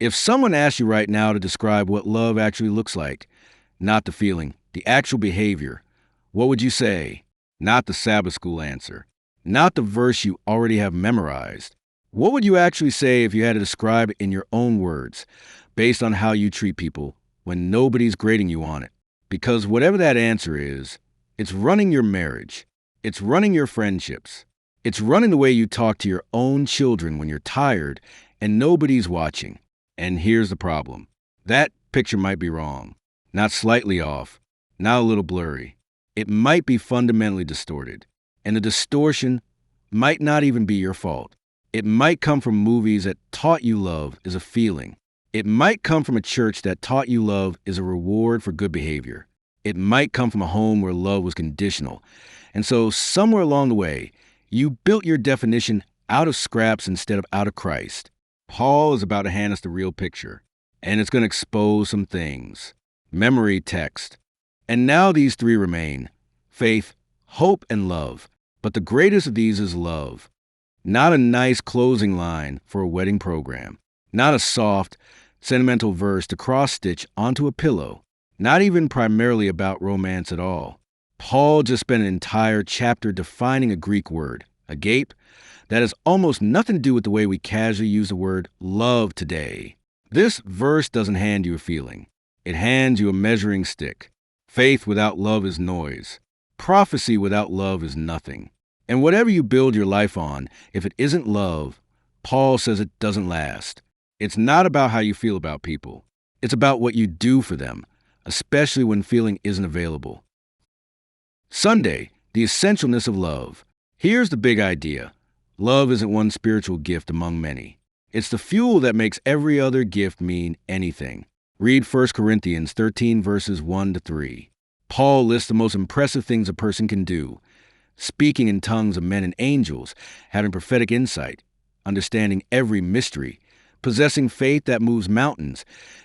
If someone asked you right now to describe what love actually looks like, not the feeling, the actual behavior, what would you say? Not the Sabbath school answer, not the verse you already have memorized. What would you actually say if you had to describe it in your own words, based on how you treat people when nobody's grading you on it? Because whatever that answer is, it's running your marriage, it's running your friendships, it's running the way you talk to your own children when you're tired and nobody's watching. And here's the problem. That picture might be wrong, not slightly off, not a little blurry. It might be fundamentally distorted. And the distortion might not even be your fault. It might come from movies that taught you love is a feeling. It might come from a church that taught you love is a reward for good behavior. It might come from a home where love was conditional. And so somewhere along the way, you built your definition out of scraps instead of out of Christ. Paul is about to hand us the real picture, and it's going to expose some things. Memory, text. And now these three remain: faith, hope, and love. But the greatest of these is love. Not a nice closing line for a wedding program. Not a soft, sentimental verse to cross-stitch onto a pillow. Not even primarily about romance at all. Paul just spent an entire chapter defining a Greek word, agape, that has almost nothing to do with the way we casually use the word love today. This verse doesn't hand you a feeling. It hands you a measuring stick. Faith without love is noise. Prophecy without love is nothing. And whatever you build your life on, if it isn't love, Paul says it doesn't last. It's not about how you feel about people. It's about what you do for them, especially when feeling isn't available. Sunday, the essentialness of love. Here's the big idea. Love isn't one spiritual gift among many. It's the fuel that makes every other gift mean anything. Read 1 Corinthians 13 verses 1 to 3. Paul lists the most impressive things a person can do: speaking in tongues of men and angels, having prophetic insight, understanding every mystery, possessing faith that moves mountains,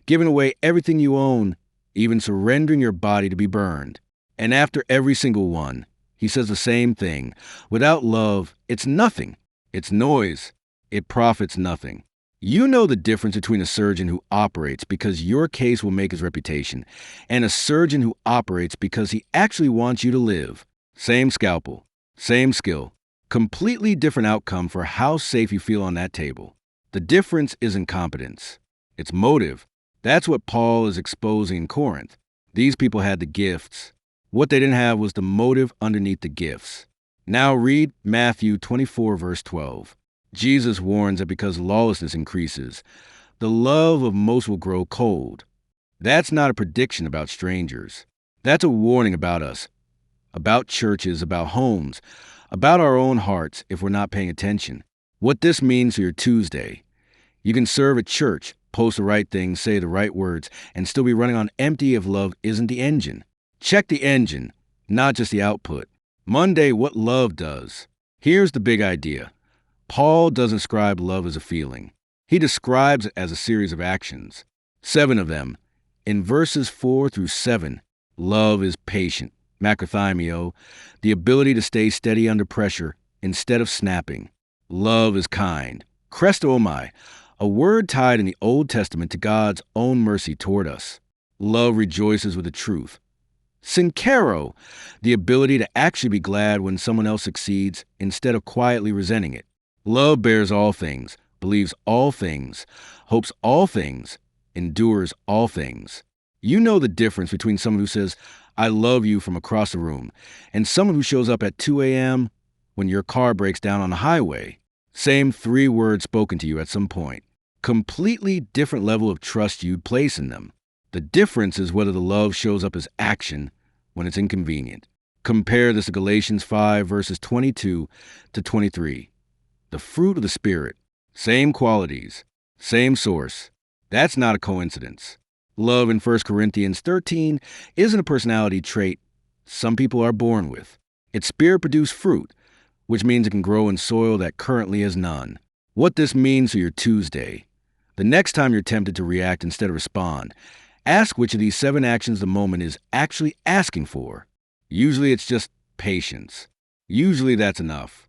giving away everything you own, even surrendering your body to be burned. And after every single one, he says the same thing. Without love, it's nothing. It's noise. It profits nothing. You know the difference between a surgeon who operates because your case will make his reputation and a surgeon who operates because he actually wants you to live. Same scalpel, same skill, completely different outcome for how safe you feel on that table. The difference isn't competence. It's motive. That's what Paul is exposing in Corinth. These people had the gifts. What they didn't have was the motive underneath the gifts. Now read Matthew 24, verse 12. Jesus warns that because lawlessness increases, the love of most will grow cold. That's not a prediction about strangers. That's a warning about us, about churches, about homes, about our own hearts if we're not paying attention. What this means for your Tuesday. You can serve at church, post the right things, say the right words, and still be running on empty if love isn't the engine. Check the engine, not just the output. Monday, what love does. Here's the big idea. Paul doesn't describe love as a feeling. He describes it as a series of actions. 7 of them. In verses 4 through 7, love is patient, macrothymio, the ability to stay steady under pressure instead of snapping. Love is kind, chrestomai, a word tied in the Old Testament to God's own mercy toward us. Love rejoices with the truth. Synkero, the ability to actually be glad when someone else succeeds instead of quietly resenting it. Love bears all things, believes all things, hopes all things, endures all things. You know the difference between someone who says, "I love you" from across the room, and someone who shows up at 2 a.m. when your car breaks down on the highway. Same 3 words spoken to you at some point. Completely different level of trust you'd place in them. The difference is whether the love shows up as action when it's inconvenient. Compare this to Galatians 5 verses 22 to 23. The fruit of the Spirit. Same qualities. Same source. That's not a coincidence. Love in 1 Corinthians 13 isn't a personality trait some people are born with. It's Spirit-produced fruit, which means it can grow in soil that currently has none. What this means for your Tuesday. The next time you're tempted to react instead of respond, ask which of these 7 actions the moment is actually asking for. Usually it's just patience. Usually that's enough.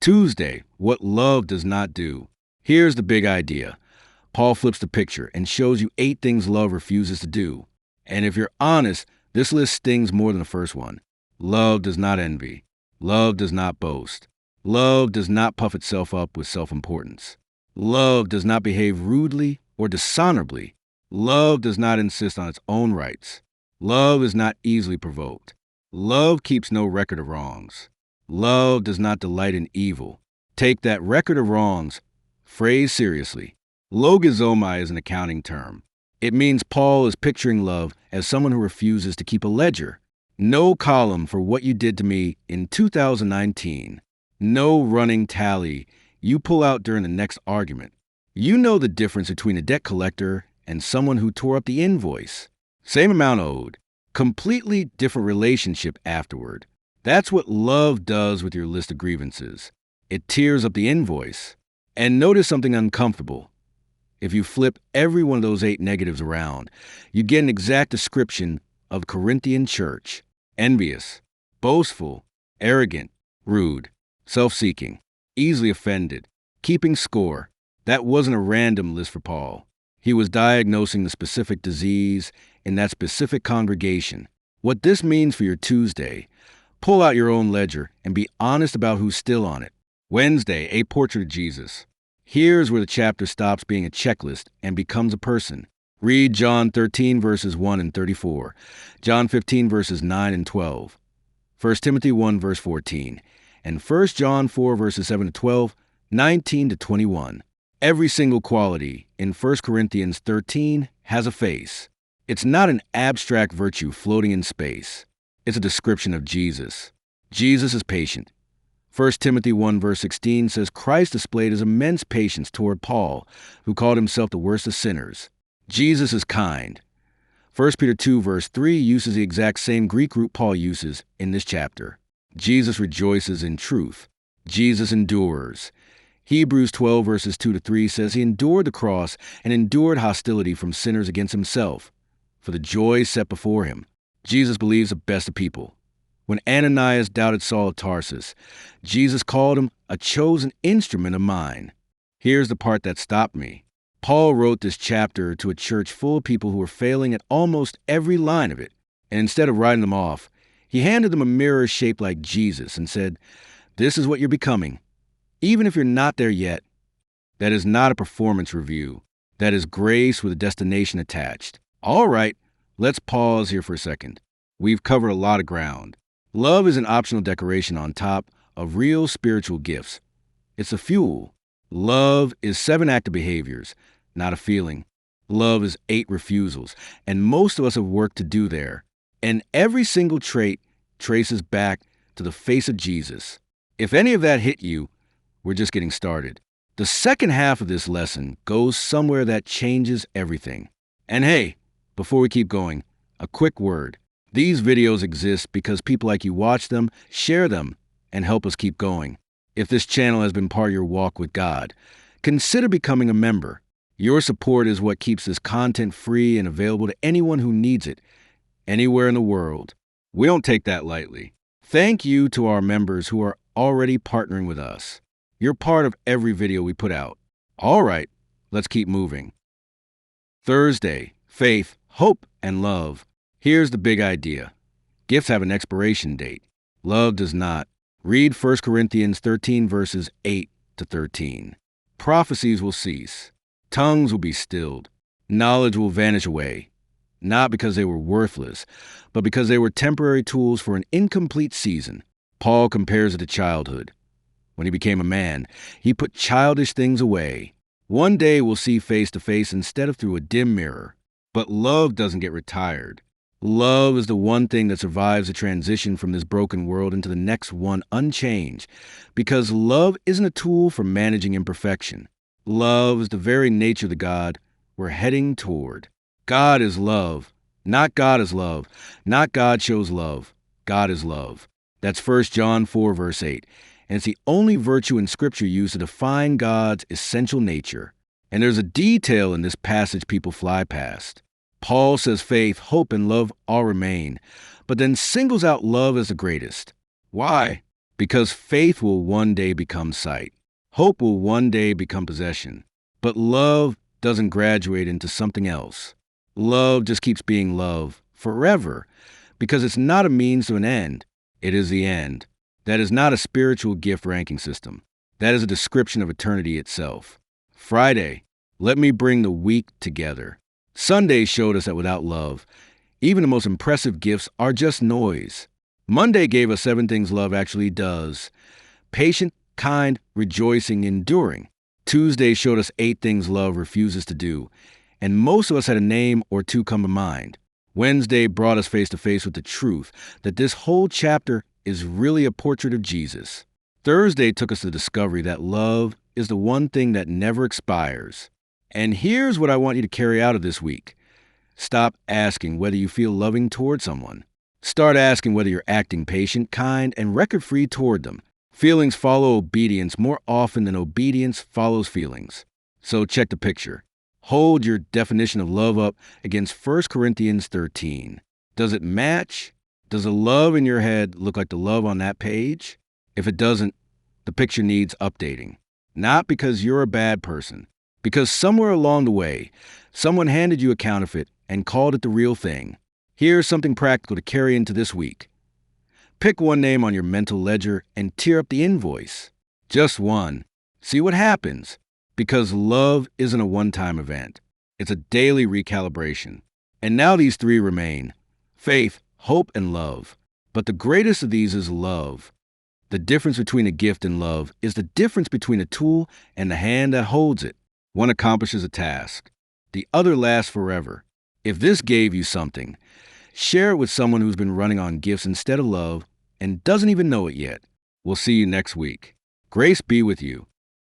Tuesday, what love does not do. Here's the big idea. Paul flips the picture and shows you 8 things love refuses to do. And if you're honest, this list stings more than the first one. Love does not envy. Love does not boast. Love does not puff itself up with self-importance. Love does not behave rudely or dishonorably. Love does not insist on its own rights. Love is not easily provoked. Love keeps no record of wrongs. Love does not delight in evil. Take that record of wrongs phrase seriously. Logizomai is an accounting term. It means Paul is picturing love as someone who refuses to keep a ledger. No column for what you did to me in 2019. No running tally you pull out during the next argument. You know the difference between a debt collector and someone who tore up the invoice. Same amount owed. Completely different relationship afterward. That's what love does with your list of grievances. It tears up the invoice. And notice something uncomfortable. If you flip every one of those 8 negatives around, you get an exact description of the Corinthian church. Envious, boastful, arrogant, rude, self-seeking, easily offended, keeping score. That wasn't a random list for Paul. He was diagnosing the specific disease in that specific congregation. What this means for your Tuesday, pull out your own ledger and be honest about who's still on it. Wednesday, a portrait of Jesus. Here's where the chapter stops being a checklist and becomes a person. Read John 13, verses 1 and 34, John 15, verses 9 and 12, 1 Timothy 1, verse 14, and 1 John 4, verses 7 to 12, 19 to 21. Every single quality in 1 Corinthians 13 has a face. It's not an abstract virtue floating in space. It's a description of Jesus. Jesus is patient. 1 Timothy 1, verse 16 says Christ displayed his immense patience toward Paul, who called himself the worst of sinners. Jesus is kind. 1 Peter 2, verse 3 uses the exact same Greek root Paul uses in this chapter. Jesus rejoices in truth. Jesus endures. Hebrews 12, verses 2 to 3 says he endured the cross and endured hostility from sinners against himself for the joy set before him. Jesus believes the best of people. When Ananias doubted Saul of Tarsus, Jesus called him a chosen instrument of mine. Here's the part that stopped me. Paul wrote this chapter to a church full of people who were failing at almost every line of it, and instead of writing them off, he handed them a mirror shaped like Jesus and said, "This is what you're becoming. Even if you're not there yet, that is not a performance review. That is grace with a destination attached." All right, let's pause here for a second. We've covered a lot of ground. Love is an optional decoration on top of real spiritual gifts. It's a fuel. Love is 7 active behaviors, not a feeling. Love is 8 refusals, and most of us have work to do there. And every single trait traces back to the face of Jesus. If any of that hit you, we're just getting started. The second half of this lesson goes somewhere that changes everything. And hey, before we keep going, a quick word. These videos exist because people like you watch them, share them, and help us keep going. If this channel has been part of your walk with God, consider becoming a member. Your support is what keeps this content free and available to anyone who needs it, anywhere in the world. We don't take that lightly. Thank you to our members who are already partnering with us. You're part of every video we put out. All right, let's keep moving. Thursday, faith, hope, and love. Here's the big idea. Gifts have an expiration date. Love does not. Read 1 Corinthians 13, verses 8 to 13. Prophecies will cease. Tongues will be stilled. Knowledge will vanish away. Not because they were worthless, but because they were temporary tools for an incomplete season. Paul compares it to childhood. When he became a man, he put childish things away. One day we'll see face to face instead of through a dim mirror. But love doesn't get retired. Love is the one thing that survives the transition from this broken world into the next one unchanged, because love isn't a tool for managing imperfection. Love is the very nature of the God we're heading toward. God is love. Not God is love. Not God shows love. God is love. That's 1 John 4, verse 8. And it's the only virtue in Scripture used to define God's essential nature. And there's a detail in this passage people fly past. Paul says faith, hope, and love all remain, but then singles out love as the greatest. Why? Because faith will one day become sight. Hope will one day become possession. But love doesn't graduate into something else. Love just keeps being love forever because it's not a means to an end. It is the end. That is not a spiritual gift ranking system. That is a description of eternity itself. Friday, let me bring the week together. Sunday showed us that without love, even the most impressive gifts are just noise. Monday gave us 7 things love actually does. Patient, kind, rejoicing, enduring. Tuesday showed us 8 things love refuses to do, and most of us had a name or 2 come to mind. Wednesday brought us face to face with the truth that this whole chapter is really a portrait of Jesus. Thursday took us to the discovery that love is the one thing that never expires. And here's what I want you to carry out of this week. Stop asking whether you feel loving toward someone. Start asking whether you're acting patient, kind, and record-free toward them. Feelings follow obedience more often than obedience follows feelings. So check the picture. Hold your definition of love up against 1 Corinthians 13. Does it match? Does the love in your head look like the love on that page? If it doesn't, the picture needs updating. Not because you're a bad person, because somewhere along the way, someone handed you a counterfeit and called it the real thing. Here's something practical to carry into this week. Pick one name on your mental ledger and tear up the invoice. Just one. See what happens. Because love isn't a one-time event. It's a daily recalibration. And now these 3 remain: faith, hope, and love. But the greatest of these is love. The difference between a gift and love is the difference between a tool and the hand that holds it. One accomplishes a task. The other lasts forever. If this gave you something, share it with someone who's been running on gifts instead of love and doesn't even know it yet. We'll see you next week. Grace be with you.